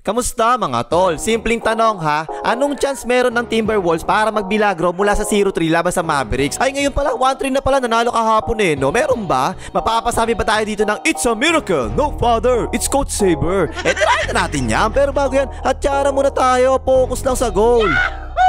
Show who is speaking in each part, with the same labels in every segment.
Speaker 1: Kamusta mga tol? Simpleng tanong ha, anong chance meron ng Timberwolves para magbilagro mula sa 0-3 laban sa Mavericks? Ay ngayon pala, 1-3 na pala, nanalo kahapon eh, no? Meron ba? Mapapasabi ba tayo dito ng it's a miracle? No father, it's Coach Saber. Try na natin yan, pero bago yan, hatsara muna tayo, focus lang sa goal.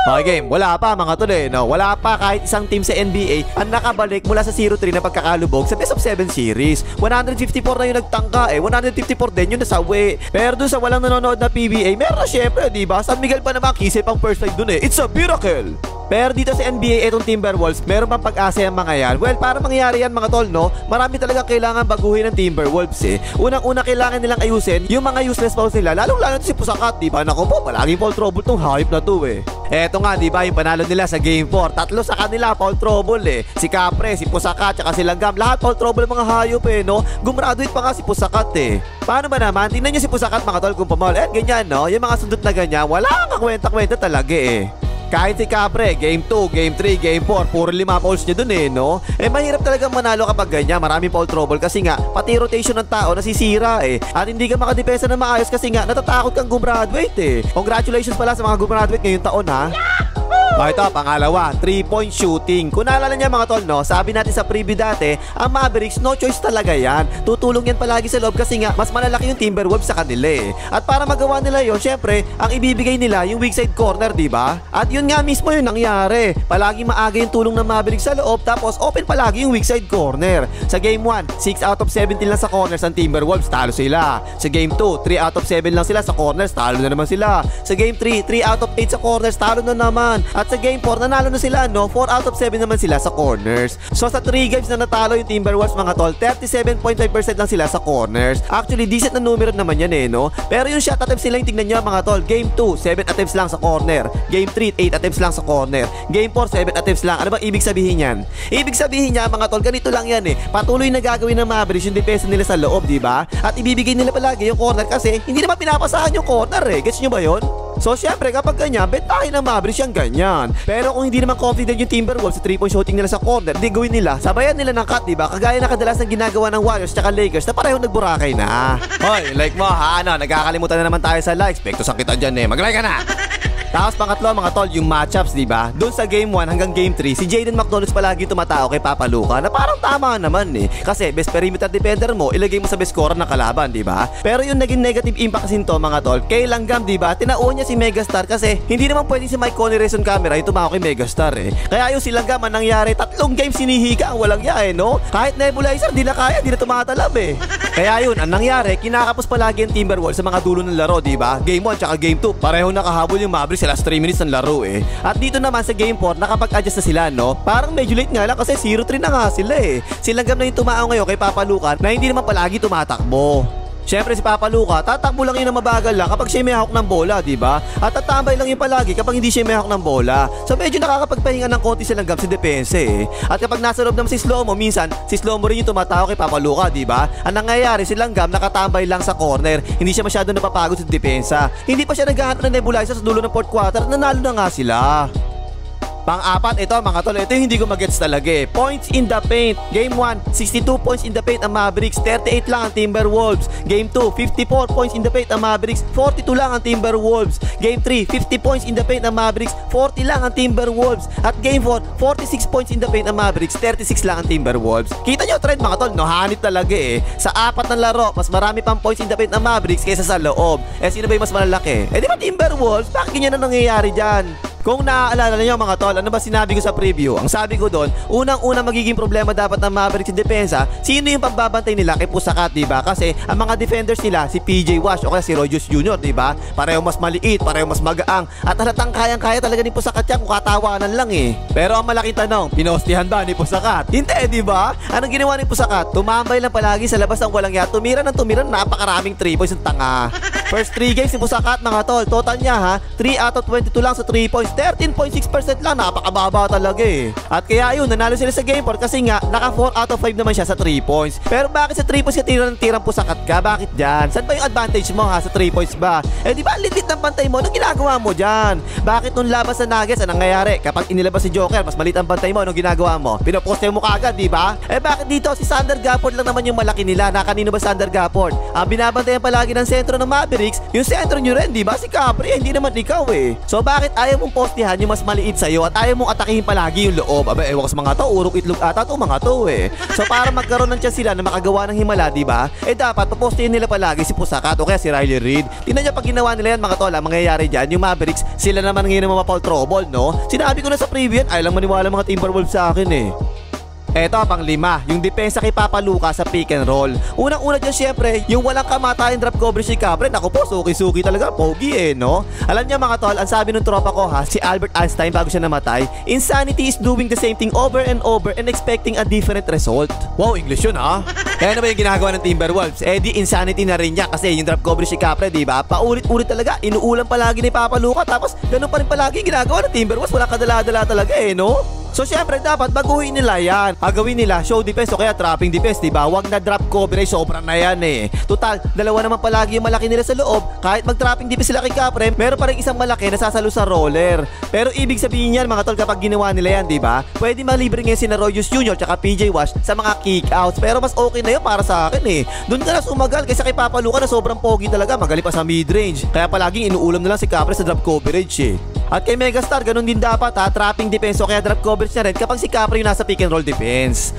Speaker 1: Okay game, wala pa mga tol eh, no? Wala pa kahit isang team sa NBA ang nakabalik mula sa 0-3 na pagkakalubog sa best of 7 series. 154 na yung nagtangka eh, 154 din yung nasawi. Pero dun sa walang nanonood na PBA, meron na syempre, diba? San Miguel pa naman kisip ang first fight dun eh. It's a miracle! Pero dito sa NBA, itong Timberwolves, meron bang pag-asa yung mga yan? Well, para mangyari yan mga tol, no? Marami talaga kailangan baguhin ng Timberwolves eh. Unang-una kailangan nilang ayusin yung mga useless fouls nila, lalong-lalo si Pusakat, diba? Naku po, palaging foul trouble tong hype na to eh. Eto nga, diba, yung panalo nila sa Game 4, tatlo sa kanila, foul trouble eh. Si Capre, si Pusakat, tsaka si Langgam, lahat foul trouble mga hayop eh, no? Gumraduate pa nga si Pusakat eh. Paano ba naman? Tingnan nyo si Pusakat mga tol kung pamal. Ganyan, no? Yung mga sundot na ganyan, wala kang kwenta-kwenta talaga eh. Kahit si Capre, Game 2, Game 3, Game 4, puro 5 fouls niya dun eh, no? Mahirap talagang manalo kapag ganyan, maraming foul trouble kasi nga, pati rotation ng tao nasisira eh. At hindi ka makadepensa na maayos kasi nga, natatakot kang gumraduate eh. Congratulations pala sa mga gumraduate ngayong taon ha. Ito, pangalawa, 3-point shooting. Kung naalala niya mga tol, no, sabi natin sa preview dati, ang Mavericks, no choice talaga yan. Tutulong yan palagi sa loob kasi nga, mas malalaki yung Timberwolves sa kanila eh. At para magawa nila yon, syempre, ang ibibigay nila yung weak side corner, diba? At yun nga mismo yung nangyari. Palagi maaga yung tulong ng Mavericks sa loob, tapos open palagi yung weak side corner. Sa Game 1, 6 out of 17 lang sa corners ang Timberwolves, talo sila. Sa Game 2, 3 out of 7 lang sila sa corners, talo na naman sila. Sa Game 3, 3 out of 8 sa corners, talo na naman. At sa Game 4, nanalo na sila, no? 4 out of 7 naman sila sa corners. So sa 3 games na natalo yung Timberwolves mga tol, 37.5% lang sila sa corners. Actually, decent na numero naman yan eh, no? Pero yung shot attempts nila yung tignan nyo mga tol. Game 2, 7 attempts lang sa corner. Game 3, 8 attempts lang sa corner. Game 4, 7 attempts lang. Ano bang ibig sabihin yan? Ibig sabihin niya mga tol, ganito lang yan eh. Patuloy na gagawin ng Mavericks yung depensa nila sa loob, diba? At ibibigay nila palagi yung corner kasi hindi naman pinapasahan yung corner eh. Gets nyo ba yun? So syempre kapag ganyan, bet tayo ng Mavericks yung ganyan. Pero kung hindi naman confident yung Timberwolves sa 3-point shooting nila sa corner, di gawin nila, sabayan nila ng cut, diba? Kagaya na kadalas ng ginagawa ng Warriors tsaka Lakers na parehong nagburakay na. Hoy, like mo ha, ano, nagkakalimutan na naman tayo sa likes. Pekto sakit dyan eh, mag-like ka na. Tapos pangatlo mga tol, yung matchups, diba? Doon sa Game 1 hanggang Game 3, si Jaden McDonald's palagi tumatao kay Papa Luka na parang tama naman eh. Kasi best perimeter defender mo, ilagay mo sa best scorer ng kalaban, diba? Pero yung naging negative impact kasi nito mga tol, kay Langgam, diba? Tinauon niya si Megastar kasi hindi naman pwedeng si Mike Conley Reson camera yung tumako kay Megastar eh. Kaya yung si Langgam ang nangyari, 3 games sinihiga ang walang ya eh, no? Kahit nebulizer, di na kaya, di na tumatalab eh. Kaya yun, ang nangyari, kinakapos palagi ang Timberwolves sa mga dulo ng laro, diba? Game 1 tsaka Game 2, pareho nakahabol yung Mavericks sa last 3 minutes ng laro eh. At dito naman sa Game 4, nakapag-adjust na sila, no? Parang medyo late nga lang kasi 0-3 na nga sila eh. Si Langgam na yung tumao ngayon kay Papa Luka na hindi naman palagi tumatakbo. Siyempre si Papa Luka, tatakbo lang yun na mabagal lang kapag siya may hawak ng bola, diba? At tatambay lang yun palagi kapag hindi siya may hawak ng bola. So medyo nakakapagpahinga ng konti si Langgam si depensa eh. At kapag nasa loob naman si Slomo, minsan si Slomo rin yung tumatao kay Papa Luka, diba? Ang nangyayari, si Langgam nakatambay lang sa corner. Hindi siya masyado napapagod sa depensa. Hindi pa siya naghahanap ng nebulizer sa dulo ng fourth quarter, nanalo na nga sila. Pang-apat, ito mga tol, ito yung hindi ko magets talaga eh. Points in the paint. Game 1, 62 points in the paint ang Mavericks, 38 lang ang Timberwolves. Game 2, 54 points in the paint ang Mavericks, 42 lang ang Timberwolves. Game 3, 50 points in the paint ang Mavericks, 40 lang ang Timberwolves. At Game 4, 46 points in the paint ang Mavericks, 36 lang ang Timberwolves. Kita nyo trend mga tol, no? Hanit talaga eh. Sa 4 na laro, mas marami pang points in the paint ang Mavericks kaysa sa loob. Sino ba yung mas malalaki? Di ba Timberwolves? Bakit ganyan na nangyayari dyan? Kung naaalala niyo mga tol, ano ba sinabi ko sa preview? Ang sabi ko doon, unang-una magiging problema dapat ng Mavericks sa depensa, sino yung pagbabantay nila kay Pusakat, diba? Kasi ang mga defenders nila, si PJ Wash o kaya si Roy Jones Jr., diba? Pareho mas maliit, pareho mas magaang, at halatang kayang-kaya talaga ni Pusakat yan kung katawanan lang eh. Pero ang malaking tanong, pinostihan ba ni Pusakat? Hindi, diba? Anong ginawa ni Pusakat? Tumambay lang palagi sa labas ng walang ya, tumira ng napakaraming 3 points ng tanga. First 3 games si Pusakat mga tol, total niya ha, 3 out of 22 lang sa 3 points. 13.6% lang, napakababa talaga eh. At kaya yun, nanalo sila sa game 4 kasi nga naka 4 out of 5 naman siya sa 3 points. Pero bakit sa 3 points ka tirang pusakat ka? Bakit dyan? Saan ba yung advantage mo ha sa 3 points ba? Eh di ba lilit ng pantay mo? Anong ginagawa mo dyan? Bakit nung labas sa Nuggets, anong nangyayari? Kapag inilabas si Joker, mas maliit ang pantay mo, anong ginagawa mo? Pinoposte mo kaagad, di ba? Eh bakit dito si Sander Gafford lang naman yung malaki nila? Na kanino ba Sander Gafford? Ang binabantayan palagi ng sentro ng Mavericks, yung sentro nyo rin, di ba? Si Capri, hindi naman ikaw eh. So bakit ayaw mong postihan yung mas maliit sa'yo at ayaw mong atakihin palagi yung loob? Aba, ewan ko sa mga to, urok itlog ata to mga to eh. So para magkaroon ng chance sila na makagawa ng himala, di ba? Eh dapat papostihin nila palagi si Pusakat o kaya si Riley Reid. Tingnan niyo pag ginawa nila yan mga tol, ang mangyayari dyan, yung Mavericks, sila naman ngayon ang mapapaul trouble, no? Sinabi ko na sa preview yan, ayaw lang maniwala mga Timberwolves sa akin eh. Eto, pang-5, yung depensa kay Papa Luka sa pick and roll. Unang-una dyan syempre, yung walang kamatayan drop coverage si Capri. Naku po, suki-suki talaga, pogi eh, no? Alam niya mga tol, ang sabi ng tropa ko ha, si Albert Einstein bago siya namatay, insanity is doing the same thing over and over and expecting a different result. Wow, English yun ha? Kaya ano ba yung ginagawa ng Timberwolves? Eh di insanity na rin niya kasi yung drop coverage si Capri, di ba? Paulit-ulit talaga, inuulan palagi ni Papa Luka, tapos ganun pa rin palagi yung ginagawa ng Timberwolves. Wala kadala-dala talaga eh, no? So syempre dapat baguhin nila yan. Pagawin nila show defense o kaya trapping defense, diba? Huwag na drop coverage, sobra na yan eh. Total, dalawa naman palagi yung malaki nila sa loob. Kahit mag-trapping defense sila kay Capri, meron pa rin isang malaki na sasalo sa roller. Pero ibig sabihin yan mga tol, kapag ginawa nila yan, diba? Pwede malibre ngayon si Royce Jr. tsaka PJ Wash sa mga kickouts. Pero mas okay na yun para sa akin eh. Doon ka na sumagal kaysa kay Papa Luka na sobrang pogi talaga, magaling pa sa midrange. Kaya palaging inuulam na lang si Capri sa drop coverage eh. At kay Megastar, ganun din dapat ha, trapping defense o kaya drop coverage na rin kapag si Capri yung nasa pick and roll defense.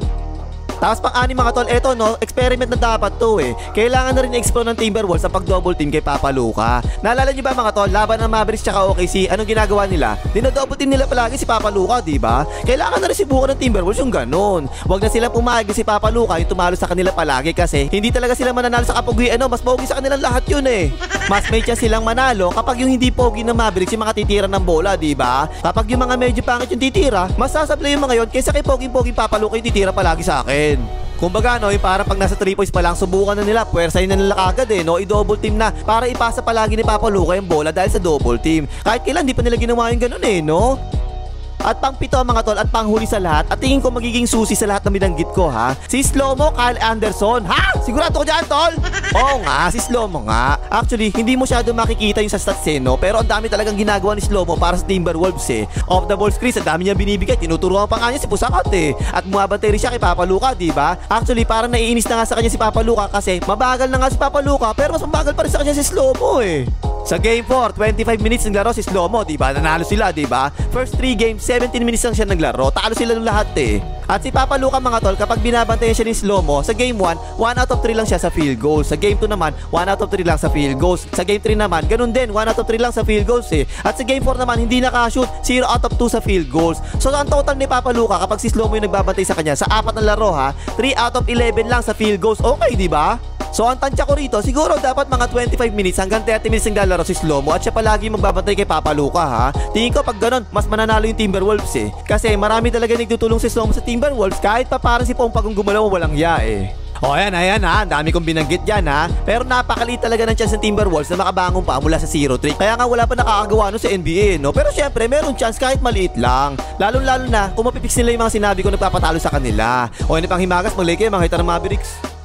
Speaker 1: Tapos pang-anim mga tol, eto no, experiment na dapat to eh. Kailangan na rin i-explore ng Timberwolves sa pag-double team kay Papa Luka. Naalala niyo ba mga tol, laban ng Mavericks tsaka OKC, anong ginagawa nila? Dino-double team nila palagi si Papa Luka, di ba? Kailangan na rin sibukan ng Timberwolves yung ganun. Huwag na silang pumayag si Papa Luka yung tumalo sa kanila palagi kasi hindi talaga sila mananalo sa kapugian, no? Mas pogi sa kanilang lahat yun eh. Mas may chance silang manalo kapag yung hindi pogi ng Mavericks yung mga titira ng bola, di ba? Kapag yung mga medyo pangit yung titira, mas sasablay yung mga yon kaysa kay pogi-pogi Papa Luka yung titira palagi sa akin. Kumbaga no, yung para pag nasa 3 points pa lang, subukan na nila, puwersahin na nila kagad eh, no? I-double team na para ipasa palagi ni Papa Luka yung bola dahil sa double team. Kahit kailan, di pa nila ginawa yung ganun eh, no? At pang-7 mga tol at panghuli sa lahat, at tingin ko magiging susi sa lahat na binanggit ko ha, si Slomo Kyle Anderson. Ha? Sigurado ko dyan tol? Oo nga, si Slomo nga. Actually, hindi mo masyado makikita yung sa stats eh, no? Pero ang dami talagang ginagawa ni Slomo para sa Timberwolves eh. Off the ball screens, ang dami niya binibigay, tinuturuan pa nga niya si Pusakat eh. At bumabantay rin siya kay Papa Luka, di ba? Actually, parang naiinis na nga sa kanya si Papa Luka kasi mabagal na nga si Papa Luka pero mas mabagal pa rin sa kanya si Slomo eh. Sa game 4, 25 minutes naglaro si Slomo, di ba? Nanalo sila, di ba? First 3 games, 17 minutes lang siya naglaro. Talo sila ng lahat eh. At si Papa Luka mga tol, kapag binabantayan siya ni Slomo, sa game 1, 1 out of 3 lang siya sa field goals. Sa game 2 naman, 1 out of 3 lang sa field goals. Sa game 3 naman, ganun din, 1 out of 3 lang sa field goals eh. At sa game 4 naman, hindi nakashoot, 0 out of 2 sa field goals. So ang total ni Papa Luka kapag si Slomo yung nagbabantay sa kanya, sa 4 na laro ha, 3 out of 11 lang sa field goals. Okay, di ba? So ang tansya ko rito, siguro dapat mga 25 minutes hanggang 30 minutes ang lalaro si Slomo at siya palagi magbabantay kay Papa Luka ha. Tingin ko pag ganun, mas mananalo yung Timberwolves eh. Kasi marami talaga nagtutulong si Slomo sa Timberwolves kahit pa parang si Pompagong gumalaw walang ya eh. O ayan ha, ang dami kong binanggit dyan ha. Pero napakaliit talaga ng chance ng Timberwolves na makabangon pa mula sa 0-3. Kaya nga wala pa nakakagawa nun sa NBA no. Pero syempre meron chance kahit maliit lang. Lalo na kung mapipix nila yung mga sinabi ko nagpapatalo sa kanila. O ano pang himagas, mag-like kayo mga hita ng Mavericks.